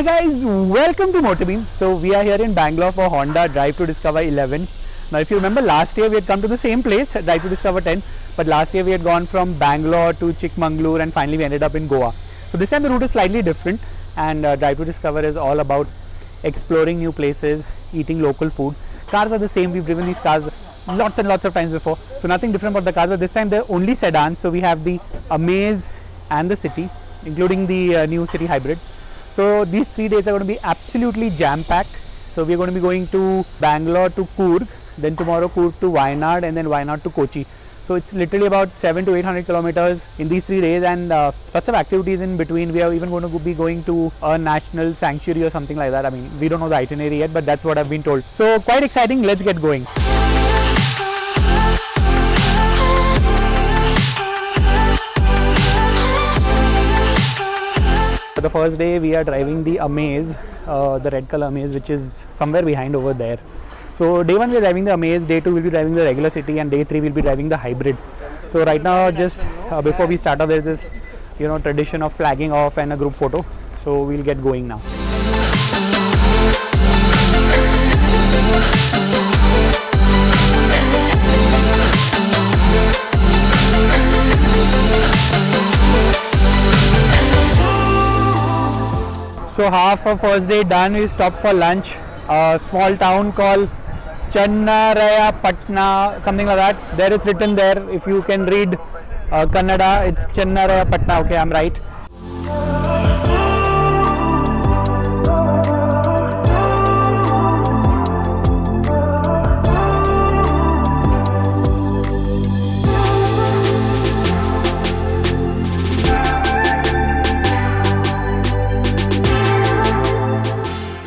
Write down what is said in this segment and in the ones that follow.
Hi guys, welcome to MotorBeam. So we are here in Bangalore for Honda Drive to Discover 11. Now if you remember, last year we had come to the same place, Drive to Discover 10, but last year we had gone from Bangalore to Chikmagalur and finally we ended up in Goa. So this time the route is slightly different, and Drive to Discover is all about exploring new places, eating local food. Cars are the same, we've driven these cars lots and lots of times before, so nothing different about the cars, but this time they're only sedans. So we have the Amaze and the City, including the new City Hybrid. So these 3 days are going to be absolutely jam-packed. So we're going to be going to Bangalore to Coorg, then tomorrow Coorg to Wayanad, and then Wayanad to Kochi. So it's literally about 700 to 800 kilometers in these 3 days, and lots of activities in between. We are even going to be going to a national sanctuary or something like that. I mean, we don't know the itinerary yet, but that's what I've been told. So quite exciting. Let's get going. For the first day we are driving the Amaze, the red color Amaze, which is somewhere behind over there. So day 1 we are driving the Amaze, day 2 we'll be driving the regular City, and day 3 we'll be driving the Hybrid. So right now, just before we start off, there's this tradition of flagging off and a group photo. So we'll get going now. So half of first day done, we stopped for lunch. A small town called Chennarayapatna, something like that. There it's written there. If you can read Kannada, it's Chennarayapatna. Okay, I'm right.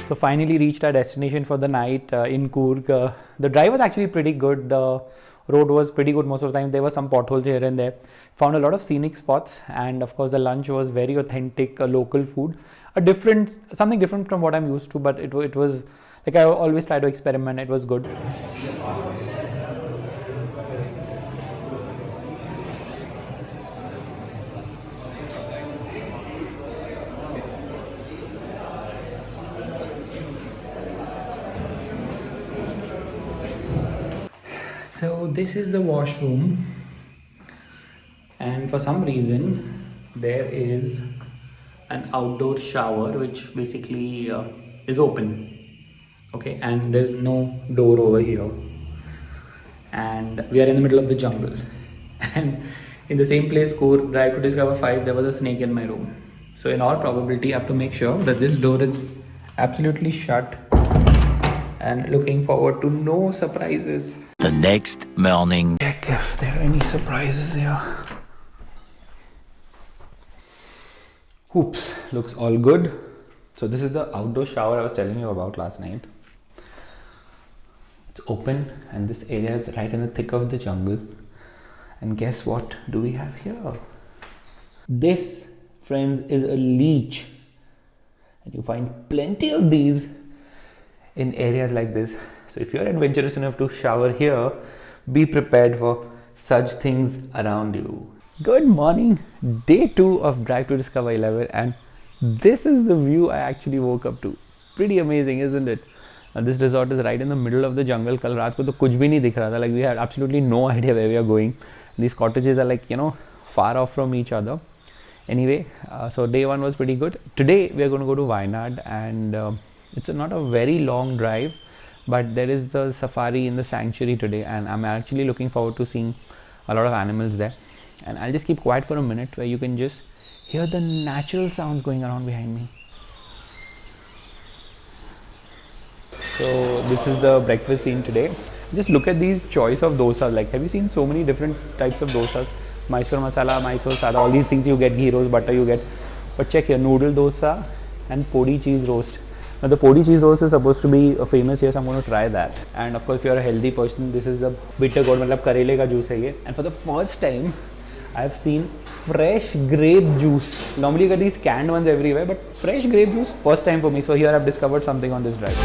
So finally reached our destination for the night in Coorg. The drive was actually pretty good. The road was pretty good most of the time. There were some potholes here and there. Found a lot of scenic spots, and of course the lunch was very authentic local food. Something different from what I'm used to, but it was like I always try to experiment. It was good. So this is the washroom, and for some reason there is an outdoor shower which basically is open, okay, and there's no door over here, and we are in the middle of the jungle. And in the same place, Coorg Drive to Discover 5, there was a snake in my room. So in all probability I have to make sure that this door is absolutely shut, and looking forward to no surprises. The next morning. Check if there are any surprises here. Oops, looks all good. So this is the outdoor shower I was telling you about last night. It's open, and this area is right in the thick of the jungle. And guess what do we have here? This, friends, is a leech. And you find plenty of these in areas like this. So if you're adventurous enough to shower here, be prepared for such things around you. Good morning, day 2 of Drive to Discover 11, and this is the view I actually woke up to. Pretty amazing, isn't it? And this resort is right in the middle of the jungle. Kal raat ko to kuch bhi nahi dikh raha tha. Like, we had absolutely no idea where we are going. These cottages are like, far off from each other. Anyway, so day 1 was pretty good. Today we are going to go to Wayanad, and it's not a very long drive, but there is the safari in the sanctuary today, and I'm actually looking forward to seeing a lot of animals there. And I'll just keep quiet for a minute where you can just hear the natural sounds going around behind me. So this is the breakfast scene today. Just look at these choice of dosas. Like, have you seen so many different types of dosas? Mysore masala, Mysore sada, all these things you get, ghee roast, butter you get. But check here, noodle dosa and podi cheese roast. Now the podi cheese roast is supposed to be famous here, so I'm going to try that. And of course, if you're a healthy person, this is the bitter gourd, matlab karele ka juice hai ye. And for the first time, I've seen fresh grape juice. Normally you get these canned ones everywhere, but fresh grape juice, first time for me. So here I've discovered something on this drive.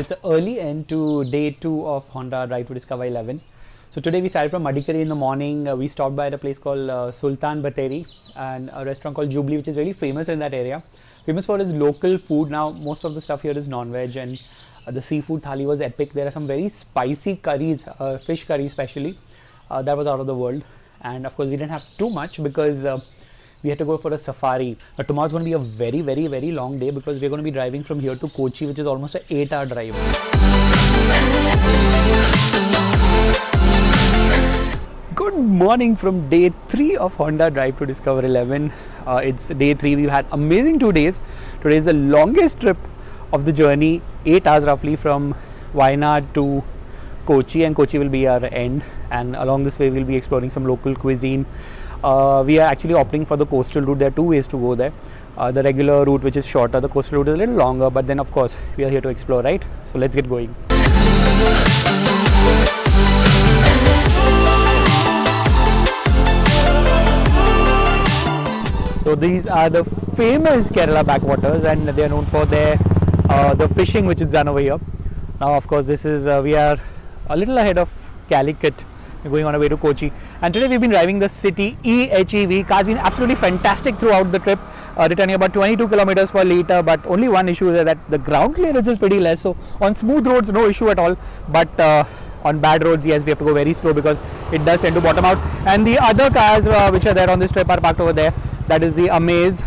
it's an early end to day 2 of Honda Drive to Discover 11. So today we started from Madikeri in the morning. We stopped by at a place called Sultan Bateri and a restaurant called Jubilee, which is very famous in that area. Famous for its local food. Now most of the stuff here is non-veg, and the seafood thali was epic. There are some very spicy curries, fish curry especially, that was out of the world. And of course we didn't have too much because we had to go for a safari. Tomorrow's going to be a very long day because we're going to be driving from here to Kochi, which is almost an 8-hour drive. Good morning from day 3 of Honda Drive to Discover 11. It's day 3. We've had amazing 2 days. Today is the longest trip of the journey, 8 hours roughly from Wayanad to Kochi, and Kochi will be our end. And along this way we'll be exploring some local cuisine. We are actually opting for the coastal route. There are 2 ways to go there. The regular route, which is shorter, the coastal route is a little longer, but then of course we are here to explore, right? So let's get going. So these are the famous Kerala backwaters, and they are known for their the fishing which is done over here. Now of course this is we are a little ahead of Calicut. We're going on our way to Kochi, and today we've been driving the City EHEV. Car's been absolutely fantastic throughout the trip, returning about 22 kilometers per liter, but only one issue is that the ground clearance is pretty less. So on smooth roads no issue at all, but on bad roads, yes, we have to go very slow because it does tend to bottom out. And the other cars which are there on this trip are parked over there. That is the Amaze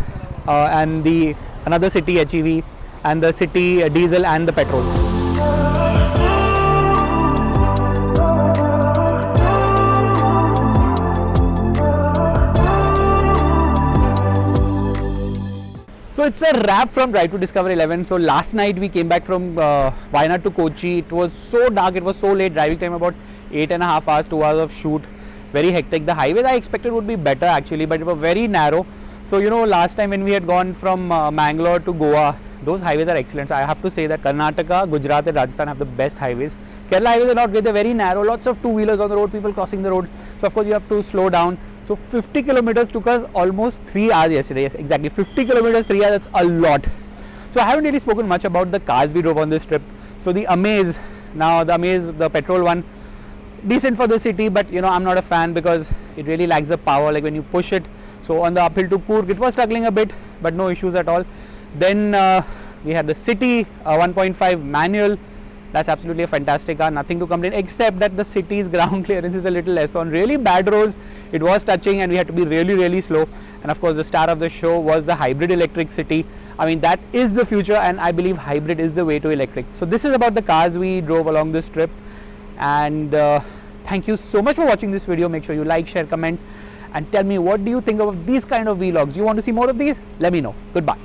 and the another City HEV and the City diesel and the petrol. So it's a wrap from Drive to Discover 11. So last night we came back from Wayanad to Kochi. It was so dark, it was so late, driving time about 8.5 hours, 2 hours of shoot. Very hectic. The highways I expected would be better actually, but it was very narrow. So you know, last time when we had gone from Mangalore to Goa, those highways are excellent. So I have to say that Karnataka, Gujarat and Rajasthan have the best highways. Kerala highways are not great, they're very narrow, lots of two-wheelers on the road, people crossing the road. So of course you have to slow down. So 50 kilometers took us almost 3 hours yesterday. Yes, exactly. 50 kilometers, 3 hours, that's a lot. So I haven't really spoken much about the cars we drove on this trip. So the Amaze, now the Amaze, the petrol one, decent for the city, but you know, I'm not a fan because it really lacks the power, like when you push it. So on the uphill to Coorg, it was struggling a bit, but no issues at all. Then we had the City 1.5 manual. That's absolutely a fantastic car, nothing to complain, except that the City's ground clearance is a little less. On really bad roads, it was touching and we had to be really slow. And of course, the star of the show was the hybrid electric City. I mean, that is the future, and I believe hybrid is the way to electric. So this is about the cars we drove along this trip. And thank you so much for watching this video. Make sure you like, share, comment, and tell me what do you think of these kind of vlogs. You want to see more of these? Let me know. Goodbye.